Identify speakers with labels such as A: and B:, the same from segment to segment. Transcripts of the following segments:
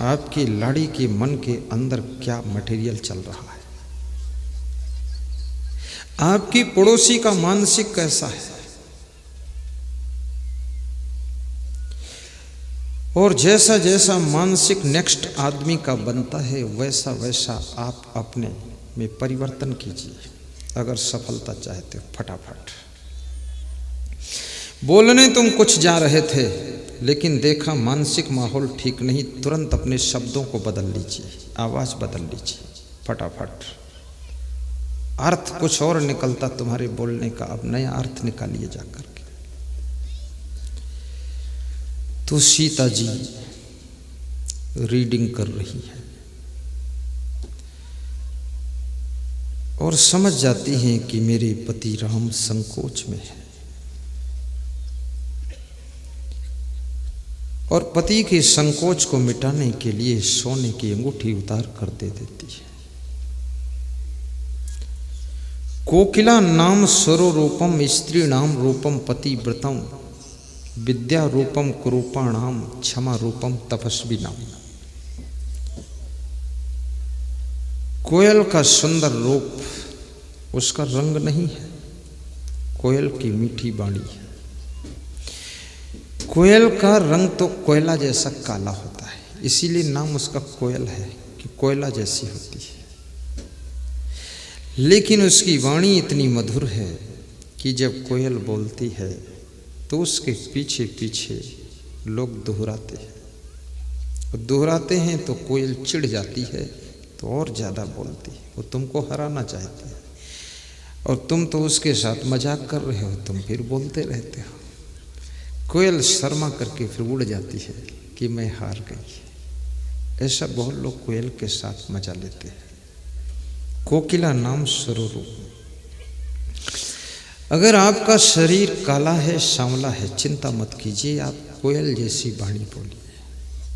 A: आपकी लाड़ी के मन के अंदर क्या मटेरियल चल रहा है, आपकी पड़ोसी का मानसिक कैसा है। और जैसा जैसा मानसिक नेक्स्ट आदमी का बनता है वैसा वैसा आप अपने में परिवर्तन कीजिए अगर सफलता चाहते हो। फटाफट बोलने तुम कुछ जा रहे थे लेकिन देखा मानसिक माहौल ठीक नहीं, तुरंत अपने शब्दों को बदल लीजिए, आवाज बदल लीजिए फटाफट। अर्थ कुछ और निकलता तुम्हारे बोलने का, अब नया अर्थ निकालिए जाकर के। तो सीता जी रीडिंग कर रही है और समझ जाती हैं कि मेरे पति राम संकोच में है, और पति के संकोच को मिटाने के लिए सोने की अंगूठी उतार कर दे देती है। कोकिला नाम स्वरूपम स्त्री नाम रूपम पतिव्रतम विद्या रूपम कुरूपाणाम क्षमा रूपम तपस्वी नाम। कोयल का सुंदर रूप उसका रंग नहीं है, कोयल की मीठी वाणी है। कोयल का रंग तो कोयला जैसा काला होता है, इसीलिए नाम उसका कोयल है कि कोयला जैसी होती है। लेकिन उसकी वाणी इतनी मधुर है कि जब कोयल बोलती है तो उसके पीछे पीछे लोग दोहराते हैं, और दोहराते हैं तो कोयल चिढ़ जाती है तो और ज़्यादा बोलती है। वो तुमको हराना चाहती है और तुम तो उसके साथ मजाक कर रहे हो, तुम फिर बोलते रहते हो। कोयल शर्मा करके फिर उड़ जाती है कि मैं हार गई। ऐसा बहुत लोग कोयल के साथ मजा लेते हैं। कोकिला नाम स्वरूप। अगर आपका शरीर काला है, सांवला है, चिंता मत कीजिए, आप कोयल जैसी वाणी बोलिए,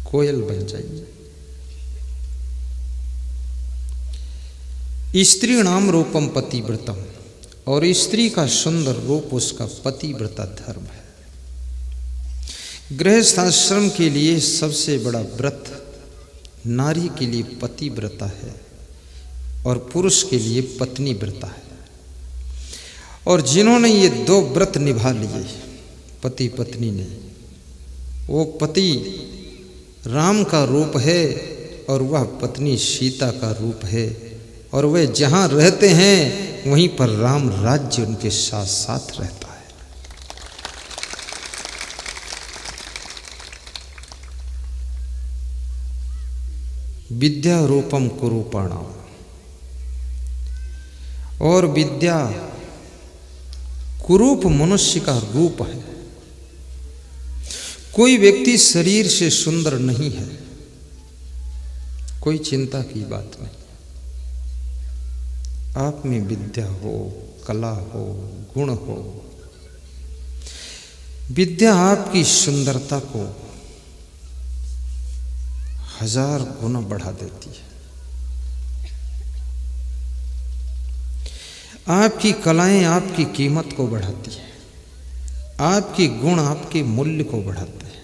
A: कोयल बन जाइए। स्त्री नाम रूपम पतिव्रतम, और स्त्री का सुंदर रूप उसका पतिव्रता धर्म है। गृहस्थ आश्रम के लिए सबसे बड़ा व्रत नारी के लिए पतिव्रता है और पुरुष के लिए पत्नी व्रता है। और जिन्होंने ये दो व्रत निभा लिए पति पत्नी ने, वो पति राम का रूप है और वह पत्नी सीता का रूप है, और वे जहाँ रहते हैं वहीं पर राम राज्य उनके साथ साथ रहता है। विद्या रूपम कुरूपाणाम, और विद्या कुरूप मनुष्य का रूप है। कोई व्यक्ति शरीर से सुंदर नहीं है, कोई चिंता की बात नहीं। आप में विद्या हो, कला हो, गुण हो, विद्या आपकी सुंदरता को 1000 गुना बढ़ा देती है। आपकी कलाएं आपकी कीमत को बढ़ाती है, आपकी गुण आपके मूल्य को बढ़ाते हैं,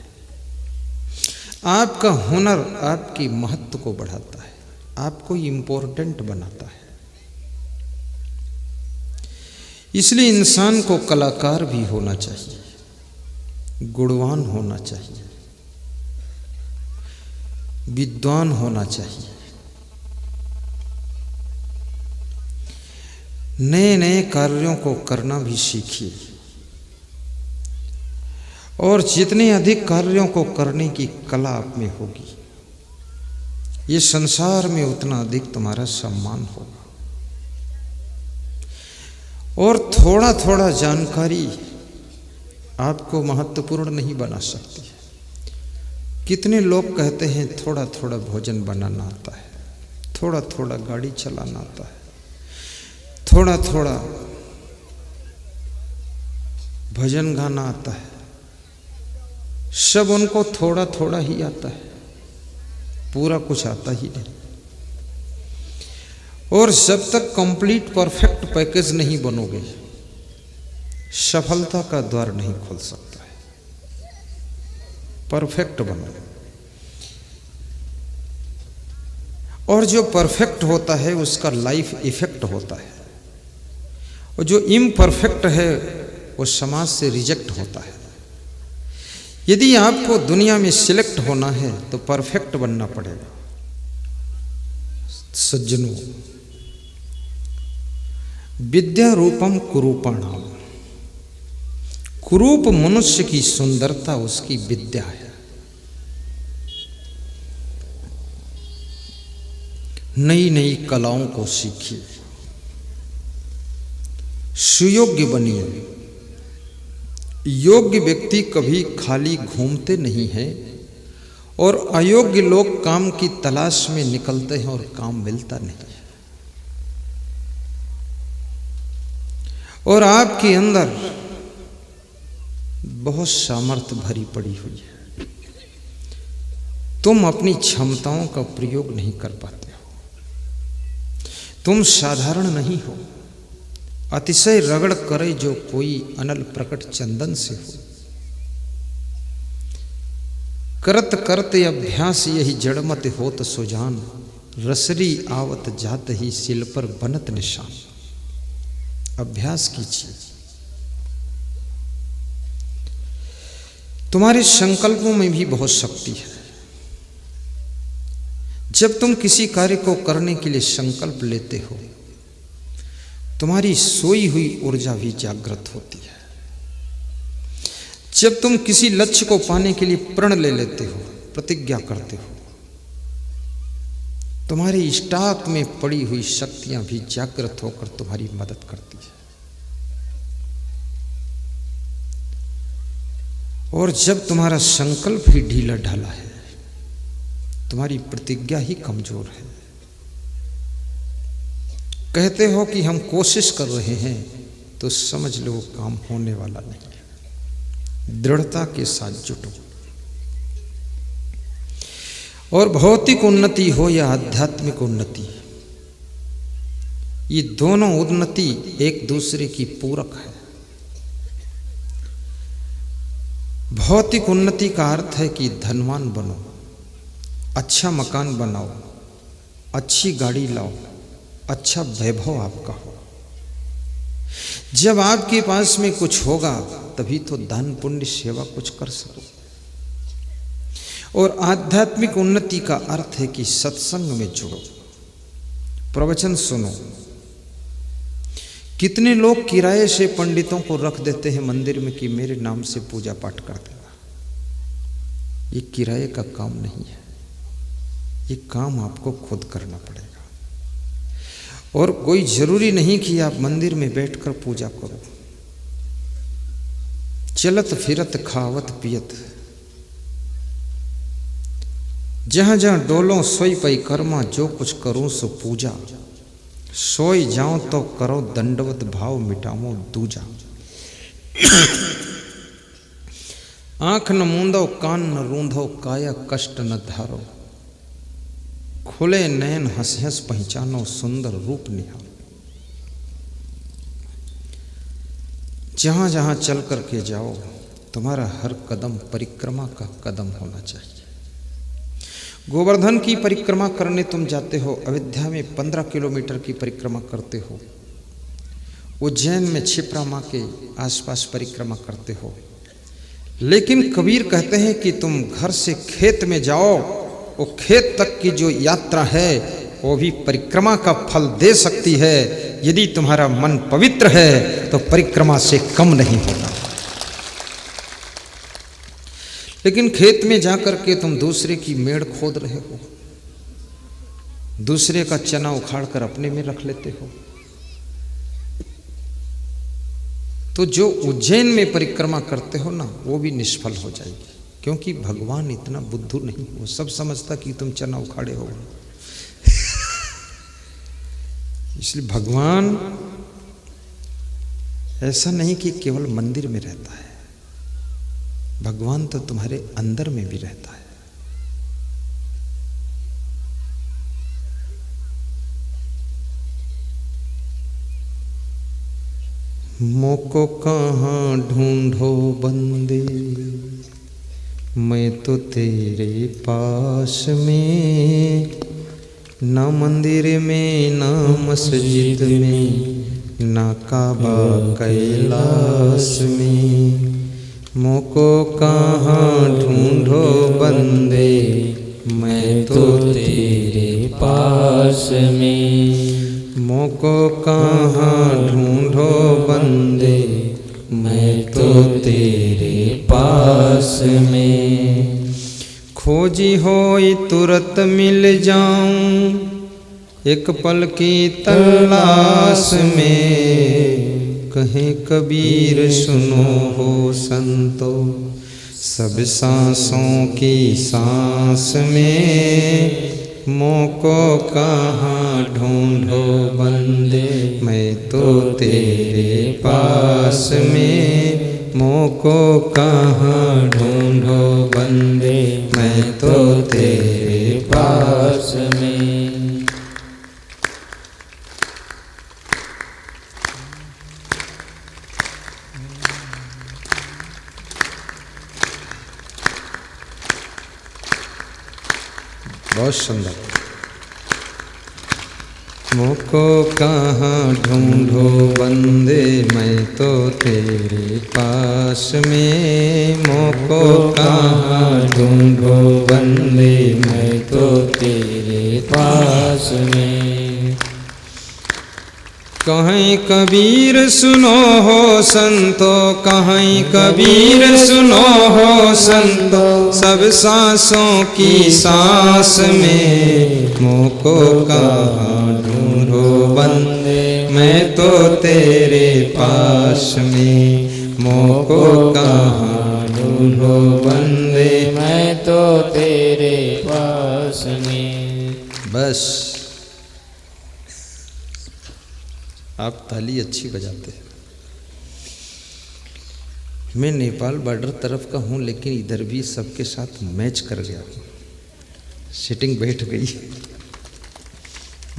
A: आपका हुनर आपकी महत्व को बढ़ाता है, आपको इम्पोर्टेंट बनाता है। इसलिए इंसान को कलाकार भी होना चाहिए, गुणवान होना चाहिए, विद्वान होना चाहिए। नए नए कार्यों को करना भी सीखिए, और जितने अधिक कार्यों को करने की कला आप में होगी, ये संसार में उतना अधिक तुम्हारा सम्मान होगा। और थोड़ा थोड़ा जानकारी आपको महत्वपूर्ण नहीं बना सकती है। कितने लोग कहते हैं थोड़ा थोड़ा भोजन बनाना आता है, थोड़ा थोड़ा गाड़ी चलाना आता है, थोड़ा थोड़ा भजन गाना आता है। सब उनको थोड़ा थोड़ा ही आता है, पूरा कुछ आता ही नहीं। और जब तक कंप्लीट परफेक्ट पैकेज नहीं बनोगे, सफलता का द्वार नहीं खुल सकता है। परफेक्ट बनो। और जो परफेक्ट होता है उसका लाइफ इफेक्ट होता है, और जो इम्परफेक्ट है वो समाज से रिजेक्ट होता है। यदि आपको दुनिया में सिलेक्ट होना है तो परफेक्ट बनना पड़ेगा। सज्जनों, विद्या रूपम कुरूपाणाम, कुरूप मनुष्य की सुंदरता उसकी विद्या है। नई नई कलाओं को सीखिए, सुयोग्य बनिए। योग्य व्यक्ति कभी खाली घूमते नहीं हैं, और अयोग्य लोग काम की तलाश में निकलते हैं और काम मिलता नहीं है। और आपके अंदर बहुत सामर्थ्य भरी पड़ी हुई है, तुम अपनी क्षमताओं का प्रयोग नहीं कर पाते हो। तुम साधारण नहीं हो, अतिशय रगड़ करे जो कोई अनल प्रकट चंदन से हो। करत करत अभ्यास यही जड़मत होत सुजान, रसरी आवत जात ही सिल पर बनत निशान। अभ्यास कीजिए। तुम्हारे संकल्पों में भी बहुत शक्ति है। जब तुम किसी कार्य को करने के लिए संकल्प लेते हो, तुम्हारी सोई हुई ऊर्जा भी जागृत होती है। जब तुम किसी लक्ष्य को पाने के लिए प्रण ले लेते हो, प्रतिज्ञा करते हो, तुम्हारी स्टॉक में पड़ी हुई शक्तियां भी जागृत होकर तुम्हारी मदद करती है। और जब तुम्हारा संकल्प ही ढीला ढाला है, तुम्हारी प्रतिज्ञा ही कमजोर है, कहते हो कि हम कोशिश कर रहे हैं, तो समझ लो काम होने वाला नहीं है। दृढ़ता के साथ जुटो। और भौतिक उन्नति हो या आध्यात्मिक उन्नति, ये दोनों उन्नति एक दूसरे की पूरक है। भौतिक उन्नति का अर्थ है कि धनवान बनो, अच्छा मकान बनाओ, अच्छी गाड़ी लाओ, अच्छा वैभव आपका हो। जब आपके पास में कुछ होगा तभी तो दान पुण्य सेवा कुछ कर सको। और आध्यात्मिक उन्नति का अर्थ है कि सत्संग में जुड़ो, प्रवचन सुनो। कितने लोग किराए से पंडितों को रख देते हैं मंदिर में कि मेरे नाम से पूजा पाठ कर देना। ये किराए का काम नहीं है, ये काम आपको खुद करना पड़ेगा। और कोई जरूरी नहीं कि आप मंदिर में बैठकर पूजा करो। चलत फिरत खावत पियत, जहां जहां डोलो सोई पई कर्मा, जो कुछ करो सो पूजा। सोई जाओ तो करो दंडवत, भाव मिटाओ दूजा। आंख न मूंदो, कान न रूंधो, काया कष्ट न धारो। खुले नयन हंस हंस पहचानो, सुंदर रूप निहारो। जहां जहां चल करके जाओ, तुम्हारा हर कदम परिक्रमा का कदम होना चाहिए। गोवर्धन की परिक्रमा करने तुम जाते हो, अयोध्या में 15 किलोमीटर की परिक्रमा करते हो, उज्जैन में क्षिप्रा माँ के आसपास परिक्रमा करते हो। लेकिन कबीर कहते हैं कि तुम घर से खेत में जाओ, वो खेत तक की जो यात्रा है वो भी परिक्रमा का फल दे सकती है। यदि तुम्हारा मन पवित्र है तो परिक्रमा से कम नहीं होगा। लेकिन खेत में जाकर के तुम दूसरे की मेड़ खोद रहे हो, दूसरे का चना उखाड़ कर अपने में रख लेते हो, तो जो उज्जैन में परिक्रमा करते हो ना, वो भी निष्फल हो जाएगी। क्योंकि भगवान इतना बुद्धू नहीं, वो सब समझता कि तुम चना उखाड़े हो। इसलिए भगवान ऐसा नहीं कि केवल मंदिर में रहता है, भगवान तो तुम्हारे अंदर में भी रहता है। मोको कहाँ ढूंढो बंदे, मैं तो तेरे पास में। ना मंदिर में ना मस्जिद में ना काबा कैलाश में, मोको कहाँ ढूंढो बंदे मैं तो तेरे पास में। मोको कहाँ ढूंढो बंदे मैं तो तेरे पास में। खोजी होई तुरत मिल जाऊं एक पल की तलाश में। कहे कबीर सुनो हो संतो सब सांसों की सांस में। मोको कहाँ ढूंढो बंदे मैं तो तेरे पास में। मोको कहाँ ढूंढो बंदे मैं तो तेरे पास में। बहुत सुंदर। मोको कहाँ ढूंढो बंदे मैं तो तेरे पास में। मोको कहाँ ढूंढो बंदे मैं तो तेरे पास में। कहीं कबीर सुनो हो संतो, कहीं कबीर सुनो हो संतो सब सांसों की सांस में। मोको कहाँ ढूंढो बंदे मैं तो तेरे पास में। मोको कहाँ ढूंढो बंदे मैं तो तेरे पास में। बस आप ताली अच्छी बजाते हैं। मैं नेपाल बॉर्डर तरफ का हूँ, लेकिन इधर भी सबके साथ मैच कर गया, सिटिंग बैठ गई।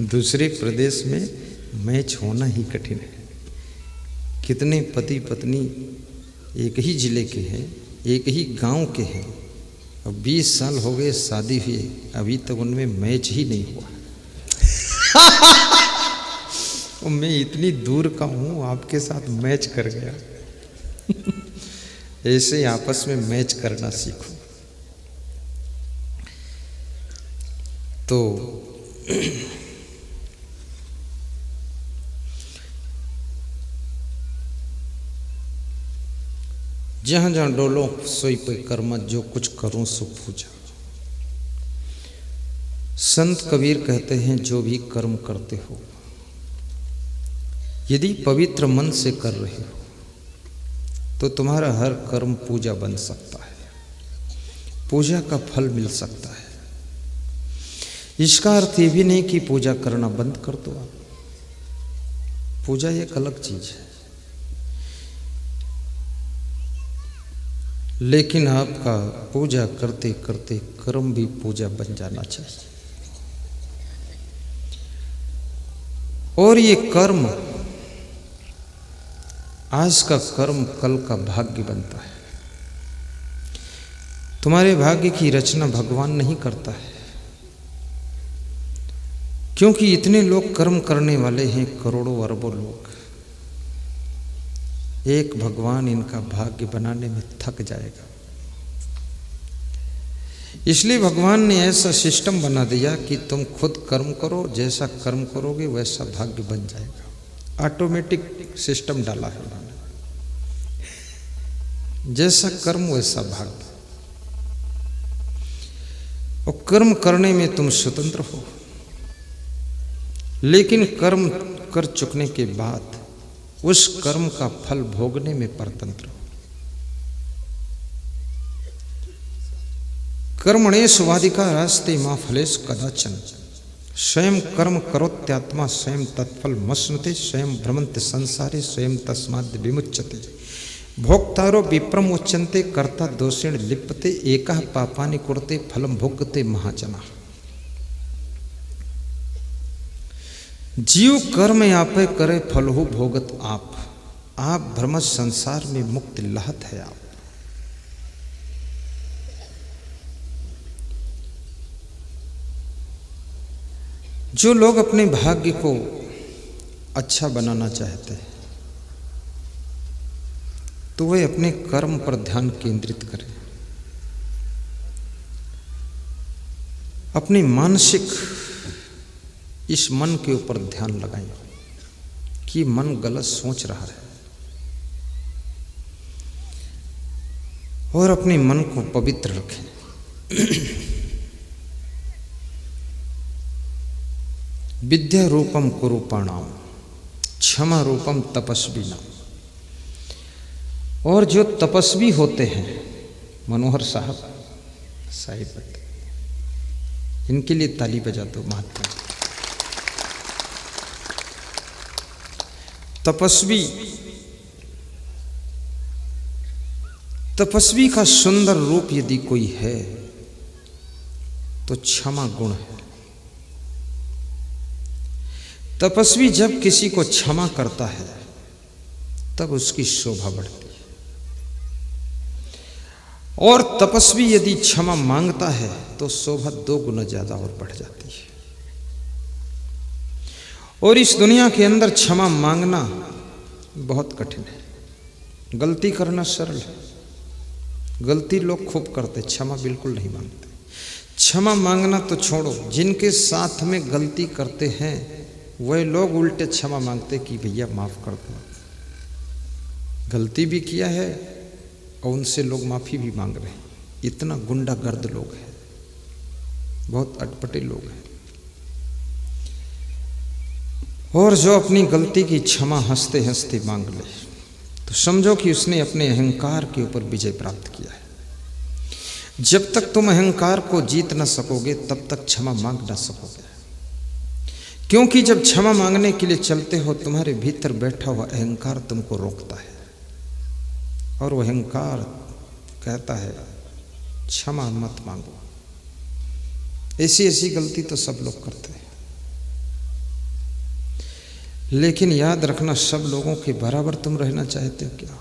A: दूसरे प्रदेश में मैच होना ही कठिन है। कितने पति पत्नी एक ही जिले के हैं, एक ही गांव के हैं, अब 20 साल हो गए शादी हुई, अभी तक उनमें मैच ही नहीं हुआ। और मैं इतनी दूर का हूँ, आपके साथ मैच कर गया। ऐसे आपस में मैच करना सीखो। तो जहाँ जहाँ डोलो सोई पे कर्म, जो कुछ करूं सो पूजा। संत कबीर कहते हैं जो भी कर्म करते हो यदि पवित्र मन से कर रहे हो तो तुम्हारा हर कर्म पूजा बन सकता है, पूजा का फल मिल सकता है। इसका अर्थ ये भी नहीं कि पूजा करना बंद कर दो आप। पूजा एक अलग चीज है, लेकिन आपका पूजा करते करते कर्म भी पूजा बन जाना चाहिए। और ये कर्म, आज का कर्म कल का भाग्य बनता है। तुम्हारे भाग्य की रचना भगवान नहीं करता है, क्योंकि इतने लोग कर्म करने वाले हैं, करोड़ों अरबों लोग। एक भगवान इनका भाग्य बनाने में थक जाएगा। इसलिए भगवान ने ऐसा सिस्टम बना दिया कि तुम खुद कर्म करो, जैसा कर्म करोगे वैसा भाग्य बन जाएगा। ऑटोमेटिक सिस्टम डाला है उन्होंने, जैसा कर्म वैसा भाग्य। और कर्म करने में तुम स्वतंत्र हो, लेकिन कर्म कर चुकने के बाद उस कर्म का फल भोगने में परतंत्र हो। कर्मणेष्वाधिकारस्ते मा फलेषु कदाचन, स्वयं कर्म करोत्यात्मा स्वयं तत्फल मश्नुते, स्वयं भ्रमन्ते संसारे स्वयं तस्माद् विमुच्यते। भोक्तारो विप्रम उच्यन्ते कर्ता दोषेण लिप्यते, एकः पापानि कुरुते फलं भोगते महाजना। जीव कर्म आपे करे फलहु भोगत आप भ्रम संसार में मुक्त लहत है आप। जो लोग अपने भाग्य को अच्छा बनाना चाहते हैं तो वे अपने कर्म पर ध्यान केंद्रित करें, अपनी मानसिक इस मन के ऊपर ध्यान लगाएं कि मन गलत सोच रहा है, और अपने मन को पवित्र रखें। विद्या रूपम कुरूपाणाम क्षमा रूपम तपस्विनाम। और जो तपस्वी होते हैं, मनोहर साहिब इनके लिए ताली बजा दो महात्मा। तपस्वी का सुंदर रूप यदि कोई है तो क्षमा गुण है। तपस्वी जब किसी को क्षमा करता है तब उसकी शोभा बढ़ती है, और तपस्वी यदि क्षमा मांगता है तो शोभा 2 गुना ज्यादा और बढ़ जाती है। और इस दुनिया के अंदर क्षमा मांगना बहुत कठिन है। गलती करना सरल है, गलती लोग खूब करते, क्षमा बिल्कुल नहीं मांगते। क्षमा मांगना तो छोड़ो, जिनके साथ में गलती करते हैं वह लोग उल्टे क्षमा मांगते कि भैया माफ कर दो। गलती भी किया है और उनसे लोग माफी भी मांग रहे हैं। इतना गुंडागर्द लोग हैं, बहुत अटपटे लोग हैं। और जो अपनी गलती की क्षमा हंसते हंसते मांग ले तो समझो कि उसने अपने अहंकार के ऊपर विजय प्राप्त किया है। जब तक तुम अहंकार को जीत न सकोगे तब तक क्षमा मांग न सकोगे, क्योंकि जब क्षमा मांगने के लिए चलते हो तुम्हारे भीतर बैठा हुआ अहंकार तुमको रोकता है, और वह अहंकार कहता है क्षमा मत मांगो। ऐसी गलती तो सब लोग करते हैं, लेकिन याद रखना सब लोगों के बराबर तुम रहना चाहते हो क्या?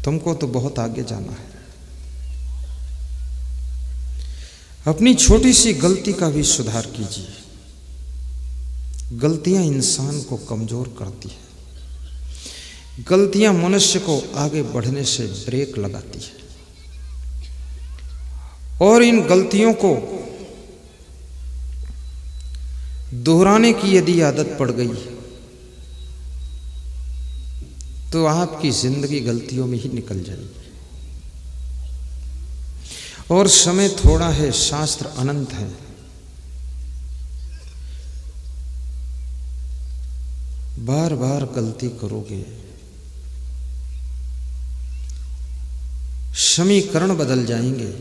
A: तुमको तो बहुत आगे जाना है। अपनी छोटी सी गलती का भी सुधार कीजिए। गलतियां इंसान को कमजोर करती है, गलतियां मनुष्य को आगे बढ़ने से ब्रेक लगाती है, और इन गलतियों को दोहराने की यदि आदत पड़ गई तो आपकी जिंदगी गलतियों में ही निकल जाएगी। और समय थोड़ा है, शास्त्र अनंत है। बार बार गलती करोगे, समीकरण बदल जाएंगे,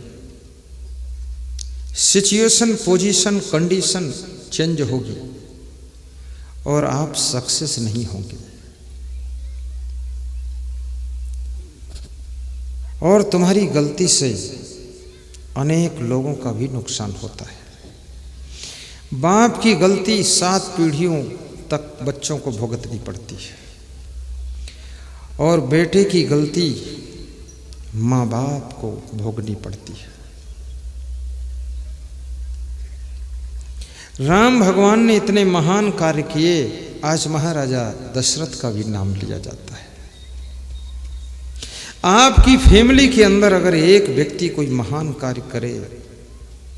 A: सिचुएशन, पोजीशन, कंडीशन चेंज होगी और आप सक्सेस नहीं होंगे, और तुम्हारी गलती से अनेक लोगों का भी नुकसान होता है। बाप की गलती 7 पीढ़ियों तक बच्चों को भुगतनी पड़ती है, और बेटे की गलती माँ बाप को भोगनी पड़ती है। राम भगवान ने इतने महान कार्य किए, आज महाराजा दशरथ का भी नाम लिया जाता है। आपकी फैमिली के अंदर अगर एक व्यक्ति कोई महान कार्य करे,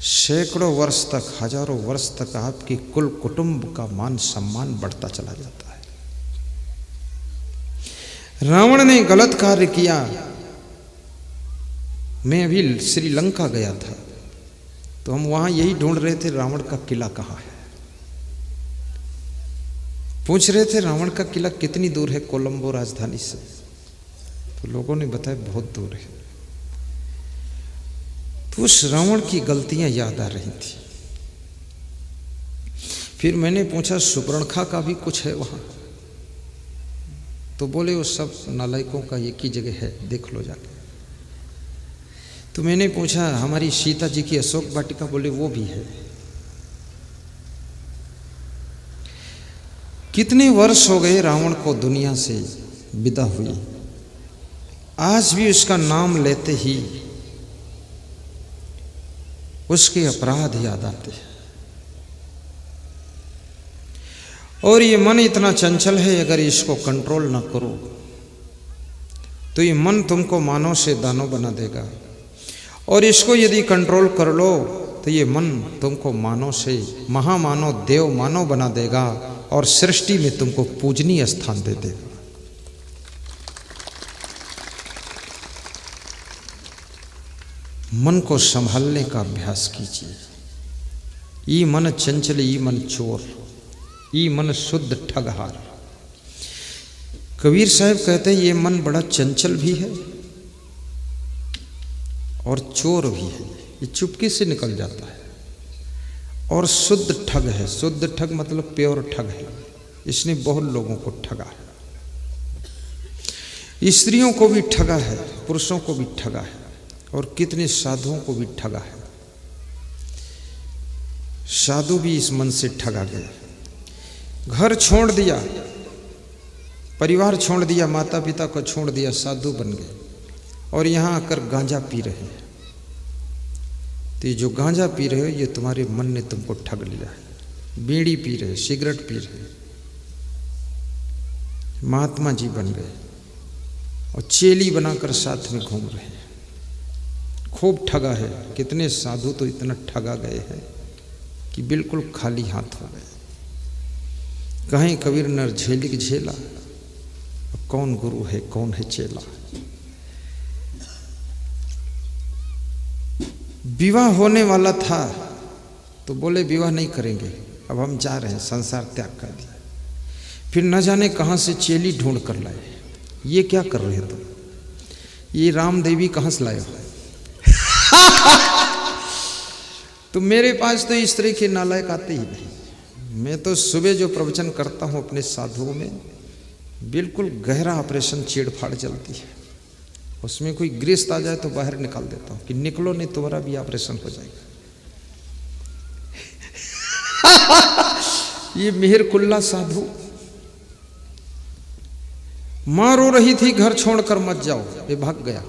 A: सैकड़ों वर्ष तक, हजारों वर्ष तक आपके कुल कुटुंब का मान सम्मान बढ़ता चला जाता है। रावण ने गलत कार्य किया। मैं अभी श्रीलंका गया था तो हम वहां यही ढूंढ रहे थे रावण का किला कहाँ है। पूछ रहे थे रावण का किला कितनी दूर है कोलंबो राजधानी से, तो लोगों ने बताया बहुत दूर है। तो उस रावण की गलतियां याद आ रही थी। फिर मैंने पूछा सुपर्णखा का भी कुछ है वहां, तो बोले वो सब नालायकों का एक ही जगह है, देख लो जाके। तो मैंने पूछा हमारी सीता जी की अशोक वाटिका, बोले वो भी है। कितने वर्ष हो गए रावण को दुनिया से विदा हुई, आज भी उसका नाम लेते ही उसके अपराध याद आते हैं। और ये मन इतना चंचल है, अगर इसको कंट्रोल ना करो तो ये मन तुमको मानव से दानव बना देगा, और इसको यदि कंट्रोल कर लो तो ये मन तुमको मानव से महामानव देव मानव बना देगा और सृष्टि में तुमको पूजनीय स्थान दे देगा। मन को संभालने का अभ्यास कीजिए। ई मन चंचल, ई मन चोर, ई मन शुद्ध ठगहार। कबीर साहब कहते हैं ये मन बड़ा चंचल भी है और चोर भी है, ये चुपके से निकल जाता है, और शुद्ध ठग है। शुद्ध ठग मतलब प्योर ठग है, इसने बहुत लोगों को ठगा है, स्त्रियों को भी ठगा है, पुरुषों को भी ठगा है, और कितने साधुओं को भी ठगा है। साधु भी इस मन से ठगा गए। घर छोड़ दिया, परिवार छोड़ दिया, माता पिता को छोड़ दिया, साधु बन गए और यहाँ आकर गांजा पी रहे हैं। तो ये जो गांजा पी रहे हो ये तुम्हारे मन ने तुमको ठग लिया है। बीड़ी पी रहे, सिगरेट पी रहे, महात्मा जी बन गए और चेली बनाकर साथ में घूम रहे हैं। खूब ठगा है। कितने साधु तो इतना ठगा गए हैं कि बिल्कुल खाली हाथ हो गए। कहीं कबीर नर झेली झेला, कौन गुरु है कौन है चेला। विवाह होने वाला था तो बोले विवाह नहीं करेंगे, अब हम जा रहे हैं, संसार त्याग कर दिया। फिर न जाने कहां से चेली ढूंढ कर लाए। ये क्या कर रहे तुम, ये राम देवी कहां से लाए हो? तो मेरे पास तो इस तरह के नालायक आते ही नहीं। मैं तो सुबह जो प्रवचन करता हूं अपने साधुओं में, बिल्कुल गहरा ऑपरेशन चीड़फाड़ चलती है। उसमें कोई गृहस्थ आ जाए तो बाहर निकाल देता हूं कि निकलो नहीं तुम्हारा भी ऑपरेशन हो जाएगा। ये मेहर कुल्ला साधु, मां रो रही थी घर छोड़कर मत जाओ, ये भाग गया।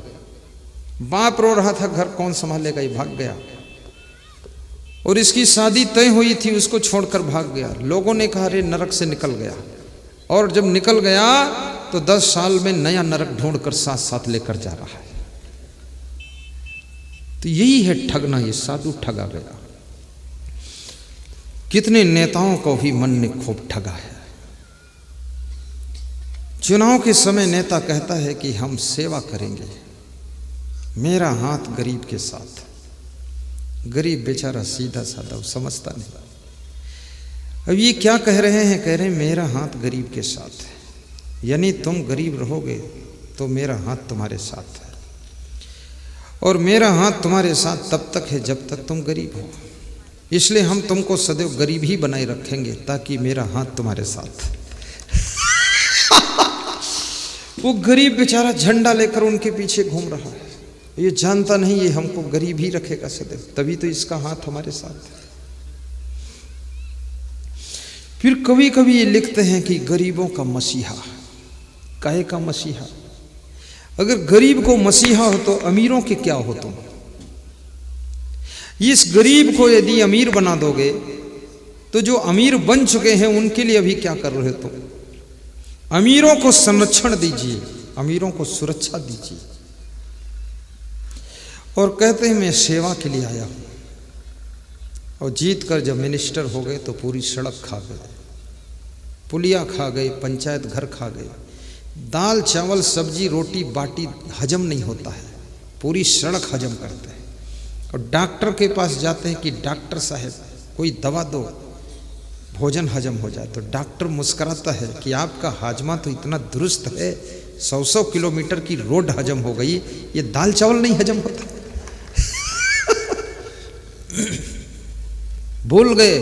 A: बाप रो रहा था घर कौन संभालेगा, ये भाग गया। और इसकी शादी तय हुई थी, उसको छोड़कर भाग गया। लोगों ने कहा रे नरक से निकल गया, और जब निकल गया तो 10 साल में नया नरक ढूंढकर साथ साथ लेकर जा रहा है। तो यही है ठगना, ये साधु ठगा गया। कितने नेताओं को भी मन ने खूब ठगा है। चुनाव के समय नेता कहता है कि हम सेवा करेंगे, मेरा हाथ गरीब के साथ। गरीब बेचारा सीधा साधा समझता नहीं। अब ये क्या कह रहे हैं, कह रहे हैं मेरा हाथ गरीब के साथ है, यानी तुम गरीब रहोगे तो मेरा हाथ तुम्हारे साथ है, और मेरा हाथ तुम्हारे साथ तब तक है जब तक तुम गरीब हो। इसलिए हम तुमको सदैव गरीब ही बनाए रखेंगे ताकि मेरा हाथ तुम्हारे साथ। वो गरीब बेचारा झंडा लेकर उनके पीछे घूम रहा है, ये जानता नहीं ये हमको गरीब ही रखेगा सदैव, तभी तो इसका हाथ हमारे साथ है। फिर कभी कभी ये लिखते हैं कि गरीबों का मसीहा। काहे का मसीहा? अगर गरीब को मसीहा हो तो अमीरों के क्या हो तुम? इस गरीब को यदि अमीर बना दोगे तो जो अमीर बन चुके हैं उनके लिए अभी क्या कर रहे हो तुम? अमीरों को संरक्षण दीजिए, अमीरों को सुरक्षा दीजिए। और कहते हैं मैं सेवा के लिए आया हूं, और जीत कर जब मिनिस्टर हो गए तो पूरी सड़क खा गए, पुलिया खा गए, पंचायत घर खा गए। दाल चावल सब्जी रोटी बाटी हजम नहीं होता है, पूरी सड़क हजम करते हैं। और डॉक्टर के पास जाते हैं कि डॉक्टर साहब कोई दवा दो, भोजन हजम हो जाए। तो डॉक्टर मुस्कुराता है कि आपका हाजमा तो इतना दुरुस्त है, 100 किलोमीटर की रोड हजम हो गई, ये दाल चावल नहीं हजम होता। भूल गए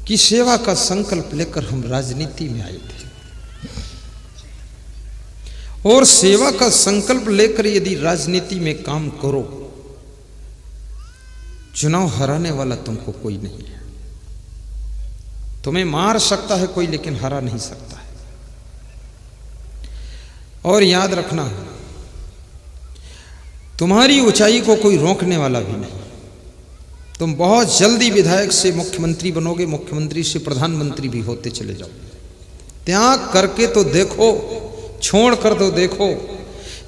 A: कि सेवा का संकल्प लेकर हम राजनीति में आए थे, और सेवा का संकल्प लेकर यदि राजनीति में काम करो, चुनाव हराने वाला तुमको कोई नहीं है। तुम्हें मार सकता है कोई, लेकिन हरा नहीं सकता है। और याद रखना, तुम्हारी ऊंचाई को कोई रोकने वाला भी नहीं। तुम बहुत जल्दी विधायक से मुख्यमंत्री बनोगे, मुख्यमंत्री से प्रधानमंत्री भी होते चले जाओ। त्याग करके तो देखो, छोड़ कर तो देखो,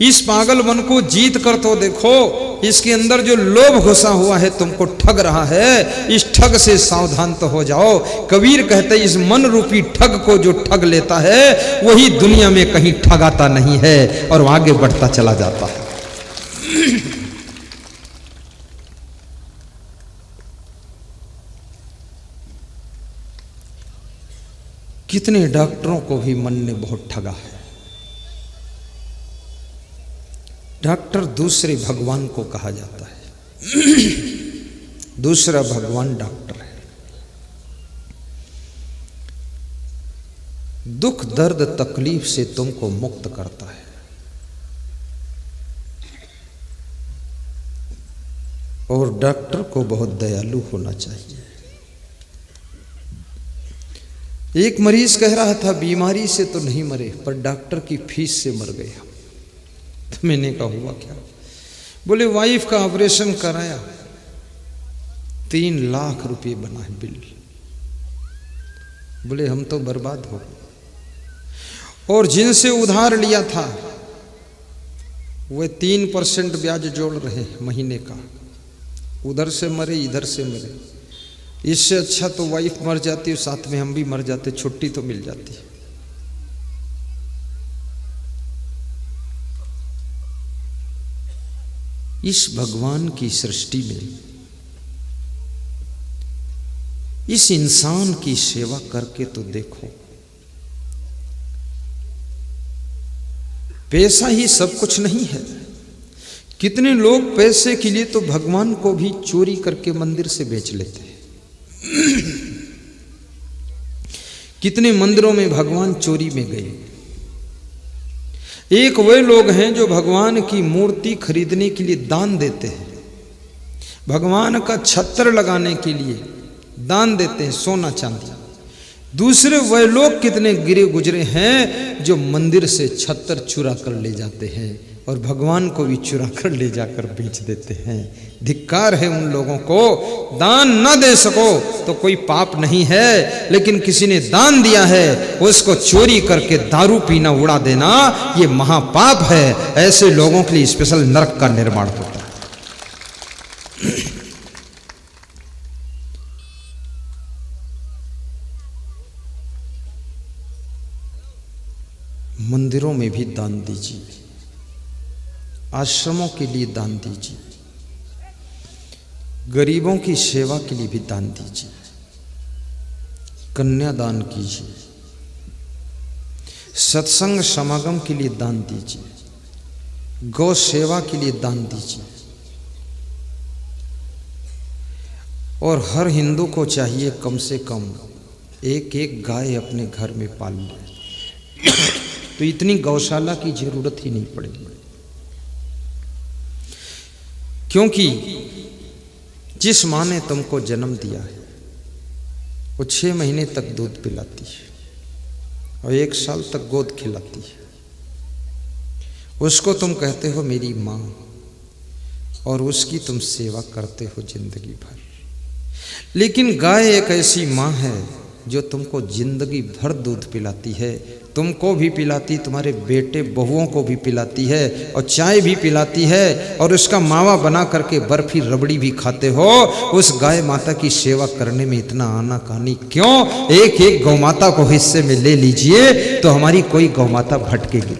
A: इस पागल मन को जीत कर तो देखो। इसके अंदर जो लोभ घुसा हुआ है तुमको ठग रहा है, इस ठग से सावधान तो हो जाओ। कबीर कहते इस मन रूपी ठग को जो ठग लेता है वही दुनिया में कहीं ठगाता नहीं है और आगे बढ़ता चला जाता है। कितने डॉक्टरों को भी मन ने बहुत ठगा है। डॉक्टर दूसरे भगवान को कहा जाता है, दूसरा भगवान डॉक्टर है। दुख दर्द तकलीफ से तुमको मुक्त करता है। और डॉक्टर को बहुत दयालु होना चाहिए। एक मरीज कह रहा था बीमारी से तो नहीं मरे पर डॉक्टर की फीस से मर गए हम। तो मैंने कहा हुआ क्या? बोले वाइफ का ऑपरेशन कराया, 3 लाख रुपए बना है बिल। बोले हम तो बर्बाद हो गए। और जिनसे उधार लिया था वह 3% ब्याज जोड़ रहे महीने का। उधर से मरे इधर से मरे। इससे अच्छा तो वाइफ मर जाती, साथ में हम भी मर जाते, छुट्टी तो मिल जाती। इस भगवान की सृष्टि में इस इंसान की सेवा करके तो देखो। पैसा ही सब कुछ नहीं है। कितने लोग पैसे के लिए तो भगवान को भी चोरी करके मंदिर से बेच लेते हैं। कितने मंदिरों में भगवान चोरी में गए। एक वे लोग हैं जो भगवान की मूर्ति खरीदने के लिए दान देते हैं, भगवान का छत्र लगाने के लिए दान देते हैं, सोना चांदी। दूसरे वे लोग कितने गिरे गुजरे हैं जो मंदिर से छत्र चुरा कर ले जाते हैं और भगवान को भी चुरा कर ले जाकर बेच देते हैं। धिक्कार है उन लोगों को। दान न दे सको तो कोई पाप नहीं है, लेकिन किसी ने दान दिया है उसको चोरी करके दारू पीना उड़ा देना ये महापाप है। ऐसे लोगों के लिए स्पेशल नरक का निर्माण होता है। मंदिरों में भी दान दीजिए, आश्रमों के लिए दान दीजिए, गरीबों की सेवा के लिए भी दान दीजिए, कन्यादान कीजिए, सत्संग समागम के लिए दान दीजिए, गौ सेवा के लिए दान दीजिए। और हर हिंदू को चाहिए कम से कम एक एक गाय अपने घर में पाल ले, तो इतनी गौशाला की जरूरत ही नहीं पड़ेगी। क्योंकि जिस माँ ने तुमको जन्म दिया है वो 6 महीने तक दूध पिलाती है और 1 साल तक गोद खिलाती है। उसको तुम कहते हो मेरी माँ और उसकी तुम सेवा करते हो जिंदगी भर। लेकिन गाय एक ऐसी माँ है जो तुमको जिंदगी भर दूध पिलाती है, तुमको भी पिलाती, तुम्हारे बेटे बहुओं को भी पिलाती है और चाय भी पिलाती है और उसका मावा बना करके बर्फी रबड़ी भी खाते हो। उस गाय माता की सेवा करने में इतना आनाकानी क्यों? एक एक गौ माता को हिस्से में ले लीजिए तो हमारी कोई गौ माता भटकेगी।